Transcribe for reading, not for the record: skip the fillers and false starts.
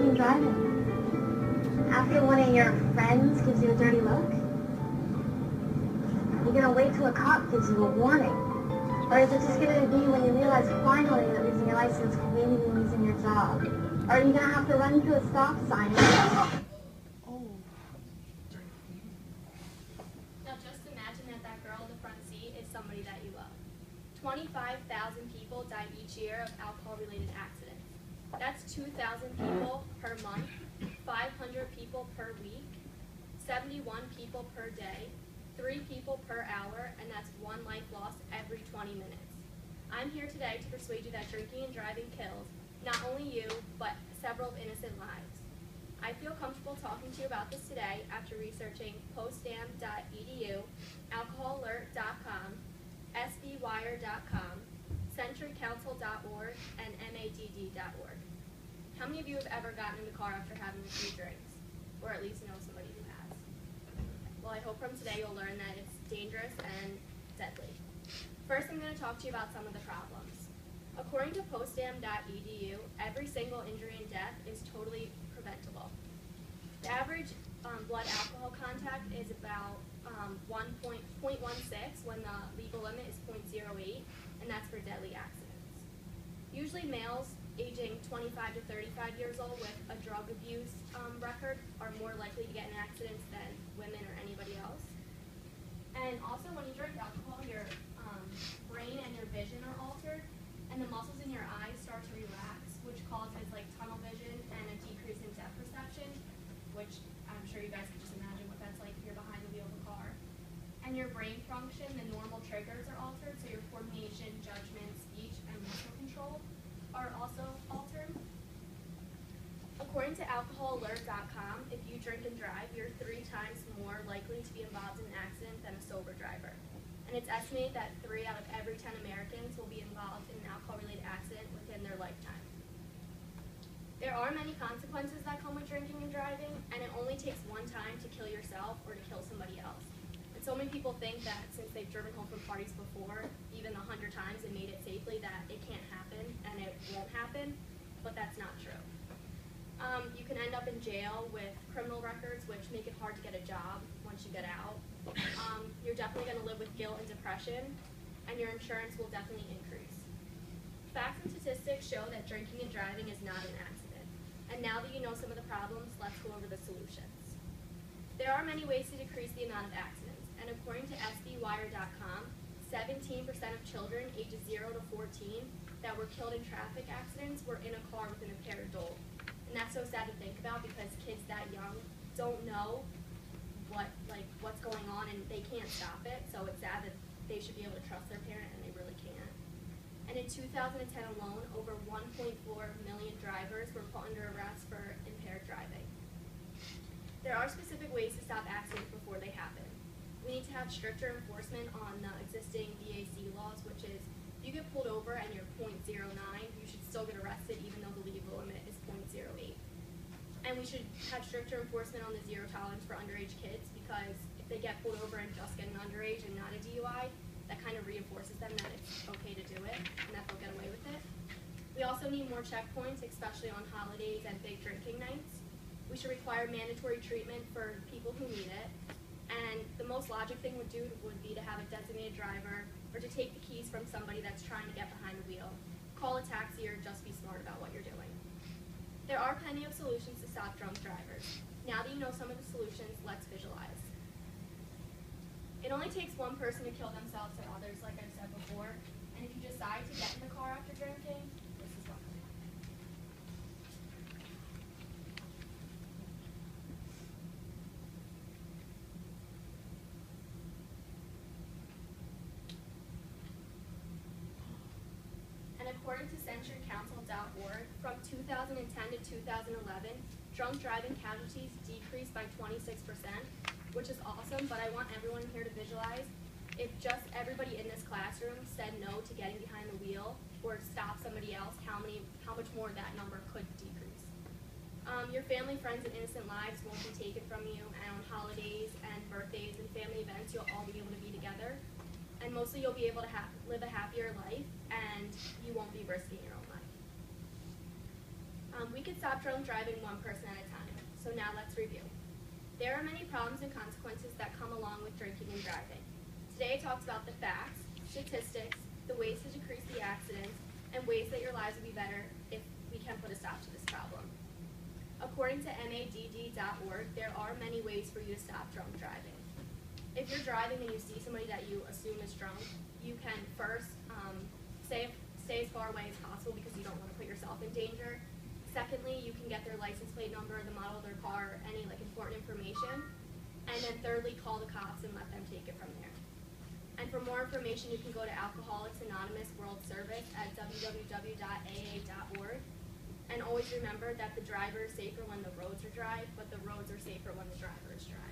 and driving? After one of your friends gives you a dirty look? You're gonna wait till a cop gives you a warning? Or is it just gonna be when you realize finally that losing your license could maybe be losing your job? Or are you gonna have to run through a stop sign and Now just imagine that girl in the front seat is somebody that you love. 25,000 people die each year of alcohol-related accidents. That's 2,000 people per month, 500 people per week, 71 people per day, 3 people per hour, and that's 1 life lost every 20 minutes. I'm here today to persuade you that drinking and driving kills not only you, but several innocent lives. I feel comfortable talking to you about this today after researching postdam.edu, alcoholalert.com, sbwire.com, centurycouncil.org, and madd.org. How many of you have ever gotten in the car after having a few drinks? Or at least know somebody who has? Well, I hope from today you'll learn that it's dangerous and deadly. First, I'm going to talk to you about some of the problems. According to postdam.edu, every single injury and death is totally preventable. The average blood alcohol contact is about 1.16 when the legal limit is 0.08, and that's for deadly accidents. Usually males aging 25 to 35 years old with a drug abuse record are more likely to get in accidents than women or anybody else. And also when you drink alcohol, your brain and your vision are altered, and the muscles in your eyes start to relax, which causes like tunnel vision and a decrease in depth perception, which I'm sure you guys can just imagine what that's like if you're behind the wheel of a car. And your brain function, the normal triggers are altered, so your coordination, judgment, speech, and muscle control are also altered. According to alcoholalert.com, if you drink and drive, you're 3 times more likely to be involved in an accident than a sober driver. And it's estimated that 3 out of every 10 Americans will be involved in an alcohol-related accident within their lifetime. There are many consequences that come with drinking and driving, and it only takes one time to kill yourself or to kill somebody else. And so many people think that since they've driven home from parties before, even 100 times and made it safely, that it can't happen and it won't happen, but that's not true. You can end up in jail with criminal records, which make it hard to get a job once you get out. You're definitely going to live with guilt and depression, and your insurance will definitely increase. Facts and statistics show that drinking and driving is not an accident. And now that you know some of the problems, let's go over the solutions. There are many ways to decrease the amount of accidents, and according to sbwire.com, 17% of children ages 0 to 14 that were killed in traffic accidents were in a car with an impaired adult. And that's so sad to think about because kids that young don't know what's going on and they can't stop it, so it's sad that they should be able to trust their parent and they really can't. And in 2010 alone, over 1.4 million drivers were put under arrest for impaired driving. There are specific ways to stop accidents before they happen. We need to have stricter enforcement on the existing VAC laws, which is if you get pulled over and you're 0.09, you should still get arrested even though the legal limit is 0.08. And we should have stricter enforcement on the zero tolerance for underage kids because if they get pulled over and just get an underage and not a DUI, that kind of reinforces them that it's okay to do it and that they'll get away with it. We also need more checkpoints, especially on holidays and big drinking nights. We should require mandatory treatment for people who need it. And the most logic thing would be to have a designated driver or to take the keys from somebody that's trying to get behind the wheel. Call a taxi or just be smart about what you're doing. There are plenty of solutions to stop drunk drivers. Now that you know some of the solutions, let's visualize. It only takes one person to kill themselves or others, like I've said before, and if you decide to get in the car after drinking, this is what will happen. And according to centurycouncil.org, from 2010 to 2011, drunk driving casualties decreased by 26%, which is awesome, but I want everyone here to visualize if just everybody in this classroom said no to getting behind the wheel or stop somebody else, how much more that number could decrease. Your family, friends, and innocent lives won't be taken from you, and on holidays and birthdays and family events, you'll all be able to be together. And mostly you'll be able to live a happier life, and you won't be risking your own life. We could stop drunk driving one person at a time. So now let's review. There are many problems and consequences that come along with drinking and driving. Today talks about the facts, statistics, the ways to decrease the accidents, and ways that your lives will be better if we can put a stop to this problem. According to MADD.org, there are many ways for you to stop drunk driving. If you're driving and you see somebody that you assume is drunk, you can first stay as far away as possible because you don't want to put yourself in danger. Secondly, you can get their license plate number, the model of their car, or any important information. And then thirdly, call the cops and let them take it from there. And for more information, you can go to Alcoholics Anonymous World Service at www.aa.org. And always remember that the driver is safer when the roads are dry, but the roads are safer when the driver is dry.